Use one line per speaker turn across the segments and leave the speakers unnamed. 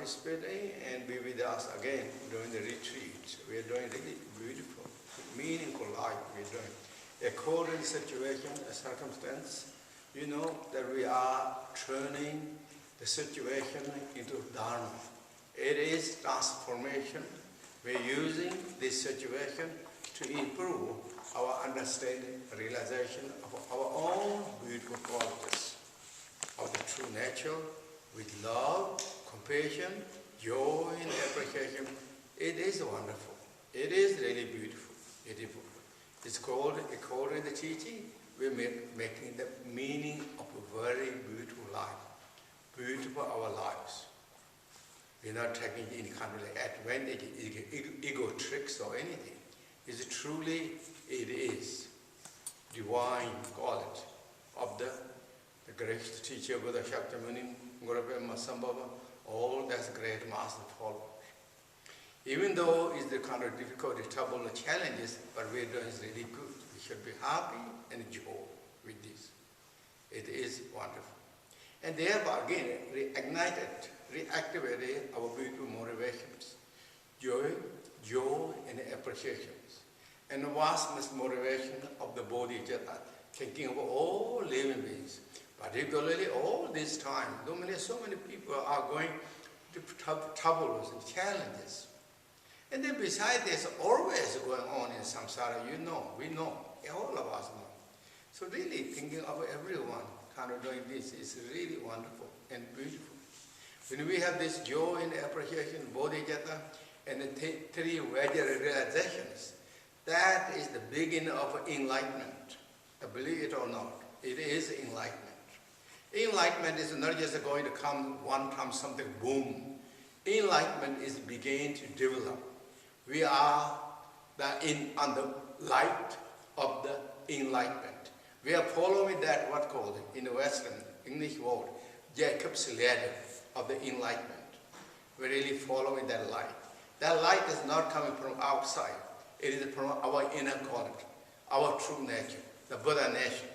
participating and be with us again during the retreat. We are doing really beautiful, meaningful life we are doing. According to situation, a circumstance, you know that we are turning the situation into Dharma. It is transformation. We are using this situation to improve our understanding, realization of our own beautiful qualities, of the true nature, with love, compassion, joy, and appreciation. It is wonderful. It is really beautiful. It's called, according to the teaching, we're making the meaning of a very beautiful life. Beautiful our lives. We're not taking any kind of advantage, ego tricks or anything. It's truly, it is divine quality of the great teacher, Buddha Shakyamuni, Padma Samye Ling, all that's great master followers. Even though it's the kind of difficulty, trouble, challenges, but we're doing really good. We should be happy and joy with this. It is wonderful. And thereby again, reactivated our beautiful motivations, joy and appreciations, and the vastness motivation of the Bodhisattva, thinking of all living beings, particularly all this time. So many people are going to troubles and challenges. And then besides this, always going on in samsara, we know, all of us know. So really thinking of everyone kind of doing this is really wonderful and beautiful. When we have this joy and appreciation, Bodhisattva, and the three Vajra realizations, that is the beginning of enlightenment. Believe it or not, it is enlightenment. Enlightenment is not just going to come one time, something boom. Enlightenment is beginning to develop. We are on the light of the enlightenment. We are following that, what called in the Western English word, Jacob's ladder of the enlightenment. We're really following that light. That light is not coming from outside. It is from our inner quality, our true nature, the Buddha nature.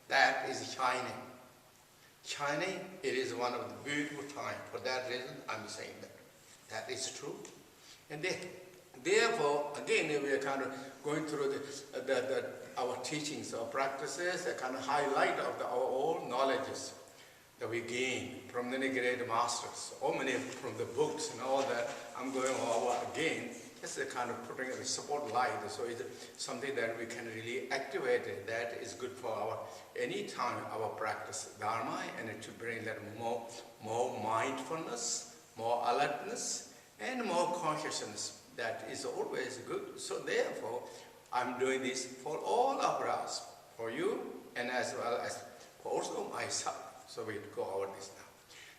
That is shining. Shining, it is one of the beautiful times. For that reason, I'm saying that. That is true. And therefore, again, we are kind of going through our teachings, our practices, a kind of highlight of our own knowledges that we gain from the great masters, or many from the books and all that. I'm going over again, just a kind of putting a support light. So it's something that we can really activate. That is good for our any time our practice Dharma, and to bring that more mindfulness, more alertness, and more consciousness. That is always good. So therefore, I'm doing this for all of us, for you, and as well as for also myself. So we'll go over this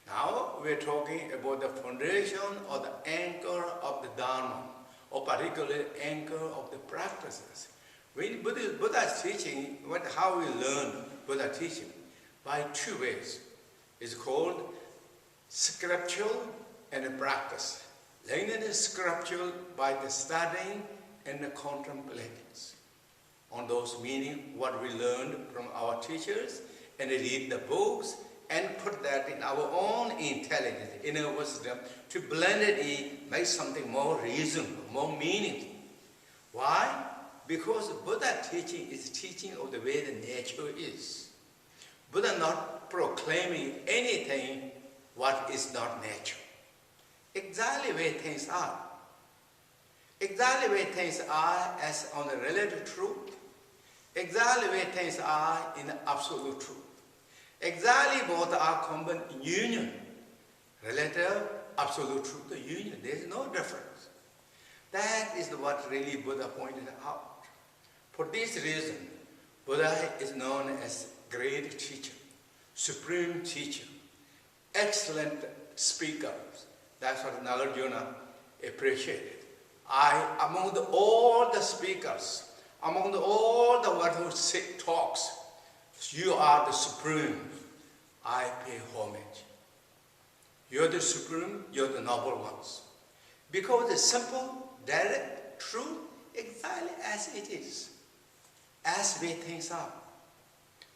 now. Now we're talking about the foundation or the anchor of the Dharma, or particularly anchor of the practices. When Buddha's teaching, how we learn Buddha teaching? By two ways. It's called scriptural and practice. Learning is scriptural by the studying and the contemplations on those meaning, what we learned from our teachers, and read the books and put that in our own intelligence, inner wisdom, to blend it in, make something more reasonable, more meaningful. Why? Because Buddha teaching is teaching of the way the nature is. Buddha not proclaiming anything what is not nature. Exactly where things are. Exactly where things are as on the relative truth. Exactly where things are in the absolute truth. Exactly both are combined in union. Relative, absolute truth, the union. There is no difference. That is what really Buddha pointed out. For this reason, Buddha is known as great teacher, supreme teacher, excellent speaker. That's what Nagarjuna appreciated. Among all the speakers, among all the one who talks, you are the supreme. I pay homage. You're the supreme, you're the noble ones. Because it's simple, direct, true, exactly as it is. As where things are.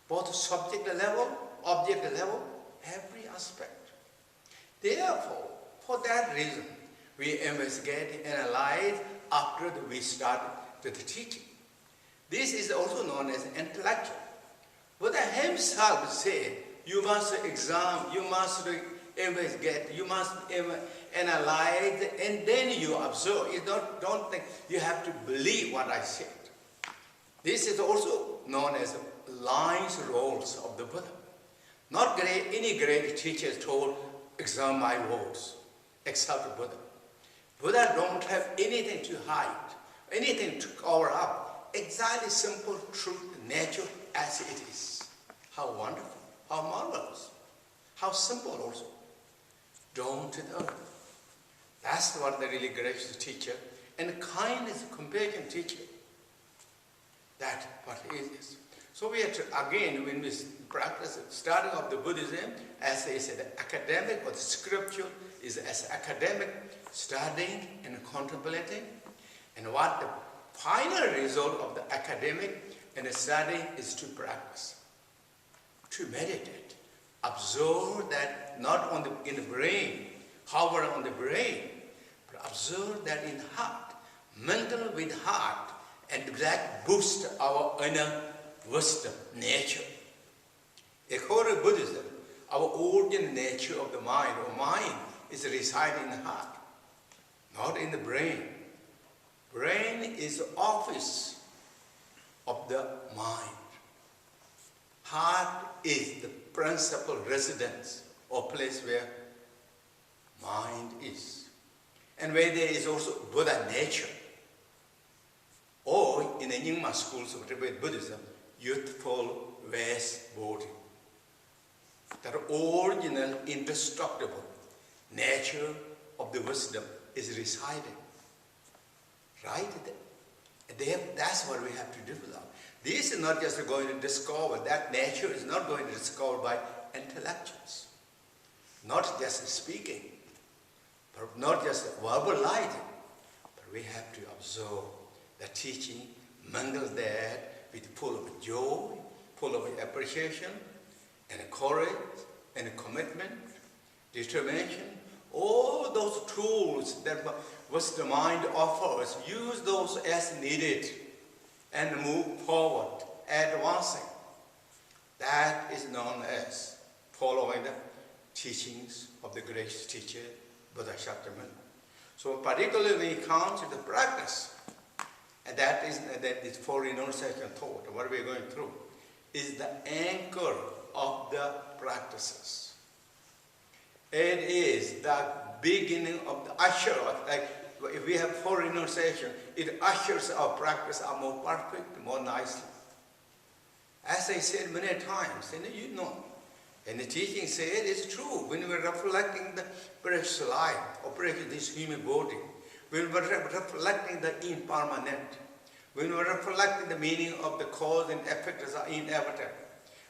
Both subject level, object level, every aspect. Therefore, For that reason, we investigate and analyze after we start the teaching. This is also known as intellectual. Buddha himself said, you must examine, you must investigate, you must analyze, and then you observe. You don't think you have to believe what I said. This is also known as lines roles of the Buddha. Not any great teacher told, examine my words, except the Buddha. Buddha don't have anything to hide, anything to cover up. Exactly simple truth, nature as it is. How wonderful, how marvelous, how simple also. Down to the earth. That's what the really gracious teacher and kindness, compassion teacher. That's what it is. So we have to, again, when we practice starting of the Buddhism, as they said, academic or the scripture is as academic, studying and contemplating. And what the final result of the academic and the study is to practice, to meditate, observe that not on in the brain, hover on the brain, but observe that in heart, mental with heart, and that boosts our inner wisdom, nature. According to Buddhism, our origin nature of the mind, or mind, is residing in the heart, not in the brain. Brain is the office of the mind. Heart is the principal residence or place where mind is. And where there is also Buddha nature. Or in the Nyingma schools of Buddhism, youthful West body. That original, indestructible nature of the wisdom is residing. Right? That's what we have to do now. This is not just going to discover, that nature is not going to be discovered by intellectuals. Not just speaking, but not just verbalizing, but we have to observe the teaching, mingle that with full of joy, full of appreciation, and courage, and commitment, determination, all those tools that which the mind offers, use those as needed and move forward, advancing. That is known as following the teachings of the great teacher, Buddha Shakyamuni. So particularly when it comes to the practice, and that is for renunciation thought, what we are going through, is the anchor of the practices. It is the beginning of the usher, like if we have full renunciation, it ushers our practice out more perfect, more nicely. As I said many times, and you know, and the teaching said it's true. When we're reflecting the precious life, operating this human body, when we're reflecting the impermanent, when we're reflecting the meaning of the cause and effect is inevitable,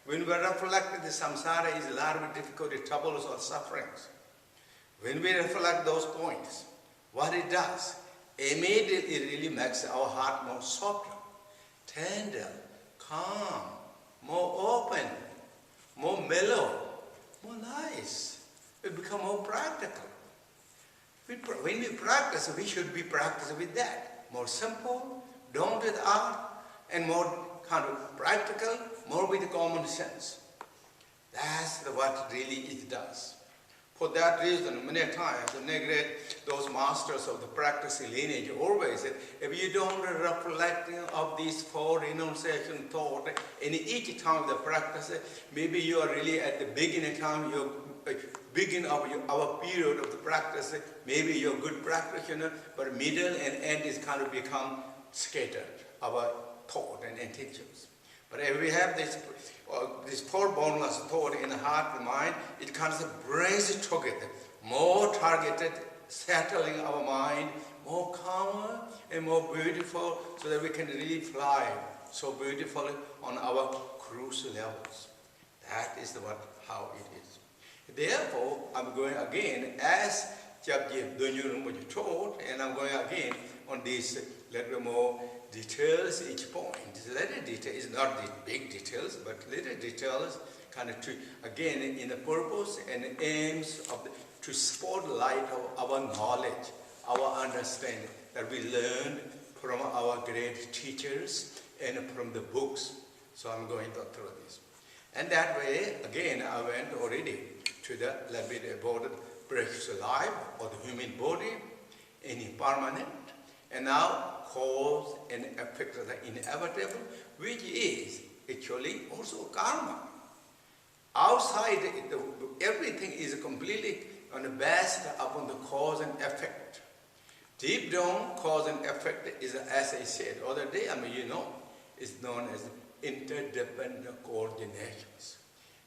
when we're reflecting the samsara is a lot of difficulty, troubles or sufferings, when we reflect those points, what it does, immediately it really makes our heart more softer, tender, calm, more open, more mellow, more nice. We become more practical. When we practice, we should be practicing with that. More simple, done with art, and more kind of practical, more with common sense. That's what really it does. For that reason, many times, those masters of the practicing lineage always said, if you don't reflect of these four renunciation thought, in each time of the practice, maybe you are really at the beginning time, you're beginning of our period of the practice, maybe you're a good practitioner, but middle and end is kind of become scattered, our thought and intentions. But if we have this four boundless thought in the heart and mind, it kind of brings it together, more targeted, settling our mind, more calmer and more beautiful, so that we can really fly so beautifully on our cruise levels. That is how it is. Therefore, I'm going again, as Jigdral Rinpoche taught, and I'm going again on these little more details each point. Little detail is not the big details, but little details kind of again in the purpose and aims of to spotlight our knowledge, our understanding that we learned from our great teachers and from the books. So I'm going to through this. And that way, again, I went already to the little bit about precious life or the human body, impermanent, and now cause and effect are inevitable, which is actually also karma. Outside, everything is completely based upon the cause and effect. Deep down, cause and effect is, as I said the other day, is known as interdependent coordinations.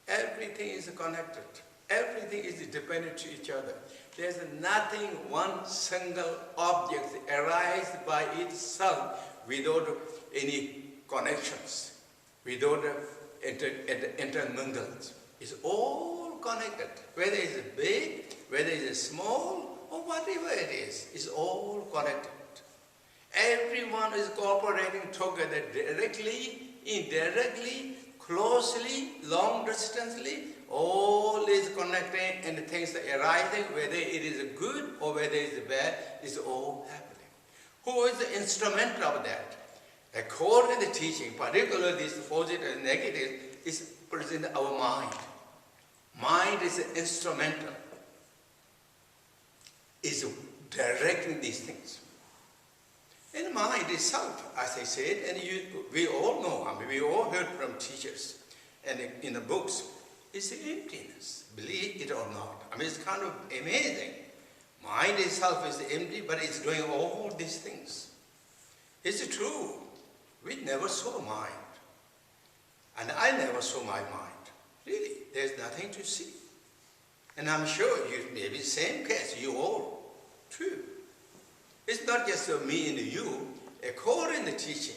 Everything is connected. Everything is dependent to each other. There's nothing, one single object arises by itself without any connections, without intermingles. It's all connected. Whether it's big, whether it's small, or whatever it is, it's all connected. Everyone is cooperating together directly, indirectly, closely, long distantly, all is connecting and things are arising, whether it is good or whether it is bad, is all happening. Who is the instrument of that? According to the teaching, particularly this positive and negative, is present in our mind. Mind is instrumental, is directing these things. And mind itself, as I said, and we all know, we all heard from teachers and in the books, is emptiness, believe it or not. It's kind of amazing. Mind itself is empty, but it's doing all these things. It's true. We never saw mind. And I never saw my mind. Really, there's nothing to see. And I'm sure you may be the same case, you all, too. It's not just me and you. According to the teaching,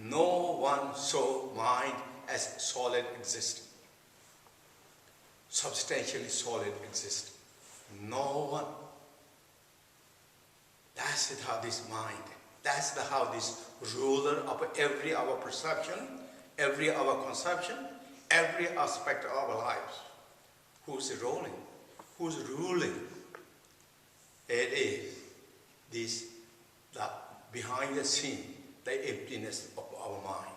no one saw mind as solid existing. Substantially solid existing. No one. That's how this mind, that's how this ruler of every our perception, every our conception, every aspect of our lives. Who's ruling? Who's ruling? It is this, the behind the scene, the emptiness of our mind.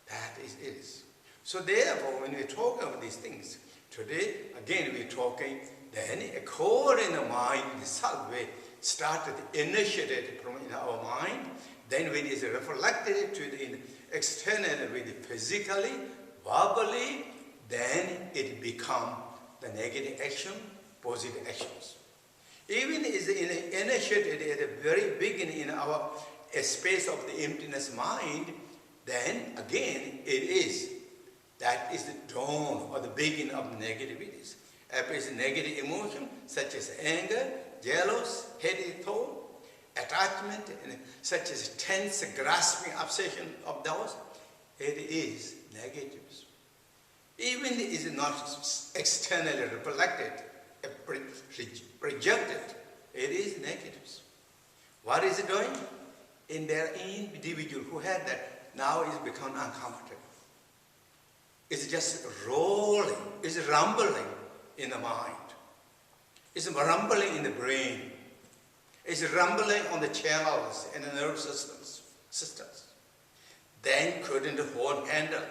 That is it. So therefore, when we talk about these things, today, again, we're talking, then according to mind itself, we started, initiated from in our mind, then when it is reflected to the external, with physically, verbally, then it becomes the negative action, positive actions. Even is initiated at the very beginning in our space of the emptiness mind, then again it is. That is the dawn or the beginning of negativities. If it's negative emotion such as anger, jealous, hatred thought, attachment, and such as tense, grasping obsession of those, it is negatives. Even it is not externally reflected, projected, it is negatives. What is it doing? In their individual who had that, now is become uncomfortable. It's just rolling, it's rumbling in the mind. It's rumbling in the brain. It's rumbling on the channels and the nerve systems. Then couldn't handle,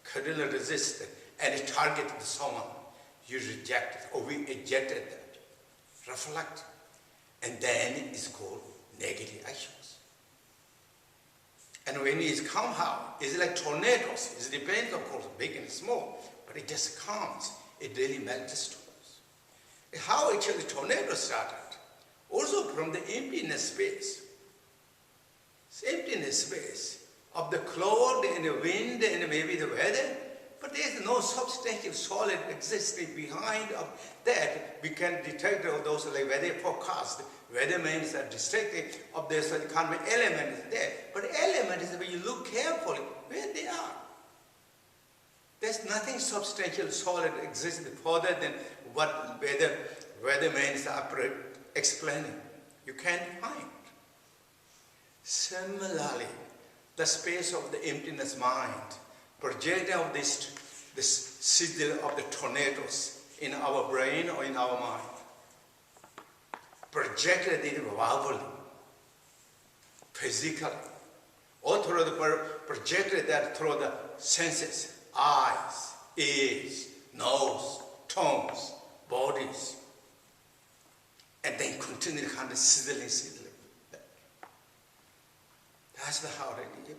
couldn't resist, and it targeted someone. You reject it, or we ejected that. Reflect. And then it's called negative actions. And when it comes out, it's like tornadoes. It depends, of course, big and small, but it just comes. It really melts us. How actually tornado started? Also from the emptiness space. It's emptiness space of the cloud and the wind and maybe the weather, but there's no substantial solid existing behind of that. We can detect all those like weather forecast. Weathermen are distracted of this kind of element is there. But element is when you look carefully where they are. There's nothing substantial solid existing further than what weathermen are explaining. You can't find. Similarly, the space of the emptiness mind, projecting of this signal of the tornadoes in our brain or in our mind. Projected it verbally, physically, or through the projected that through the senses, eyes, ears, nose, tongues, bodies, and then continue kind of sizzling. That's how it is.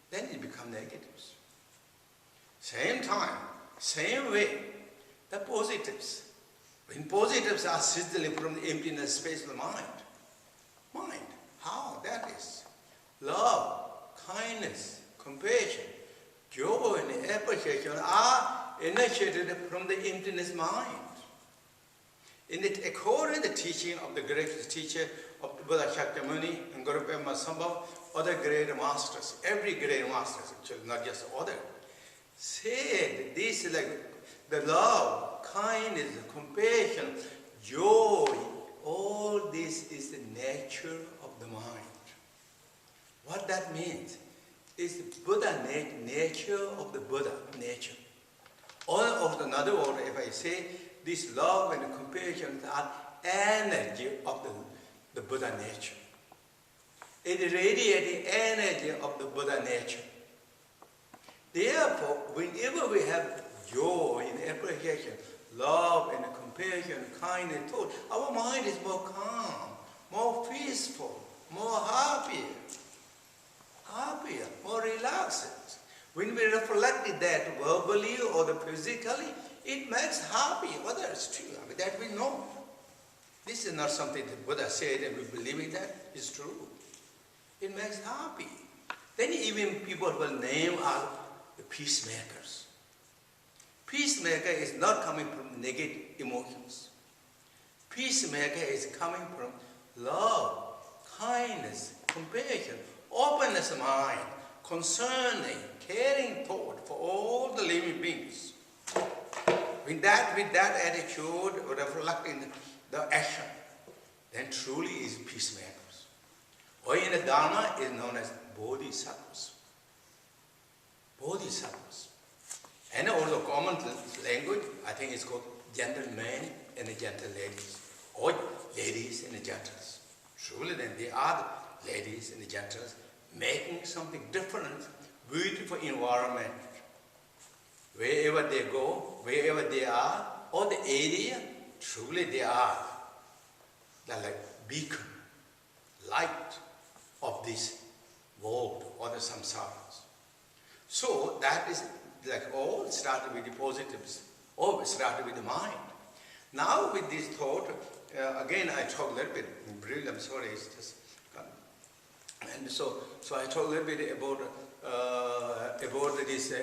Then it becomes negatives. Same time, same way, the positives. When positives are sizzling from the emptiness space of the mind. Mind, how that is? Love, kindness, compassion, joy and appreciation are initiated from the emptiness mind. In it, according to the teaching of the great teacher of Buddha Shakyamuni and Guru Padma Samye, other great masters, every great master, actually not just other, said this is like the love, kindness, compassion, joy, all this is the nature of the mind. What that means is the Buddha nature of the Buddha nature. Or of another word, if I say this love and compassion are energy of the Buddha nature. It radiates energy of the Buddha nature. Therefore, whenever we have joy and appreciation, love and compassion, kindness, thought, our mind is more calm, more peaceful, more happier, more relaxed. When we reflect that verbally or physically, it makes happy others too. I mean, that we know. This is not something the Buddha said and we believe in that. It's true. It makes happy. Then even people will name us the peacemakers. Peacemaker is not coming from negative emotions. Peacemaker is coming from love, kindness, compassion, openness of mind, concerning, caring thought for all the living beings. With that attitude, reflecting the action, then truly is peacemakers. Or in the Dharma is known as bodhisattvas. Bodhisattvas. And also common language, I think it's called gentlemen and the gentle ladies. Or ladies and the gentles. Truly then they are the ladies and the gentles making something different, beautiful environment. Wherever they go, wherever they are, or the area, truly they are. They're like beacon, light of this world or the samsaras. So that is like all started with the positives, all started with the mind. Now with this thought, again I talk a little bit, briefly, I'm sorry, it's just, and so I talk a little bit about this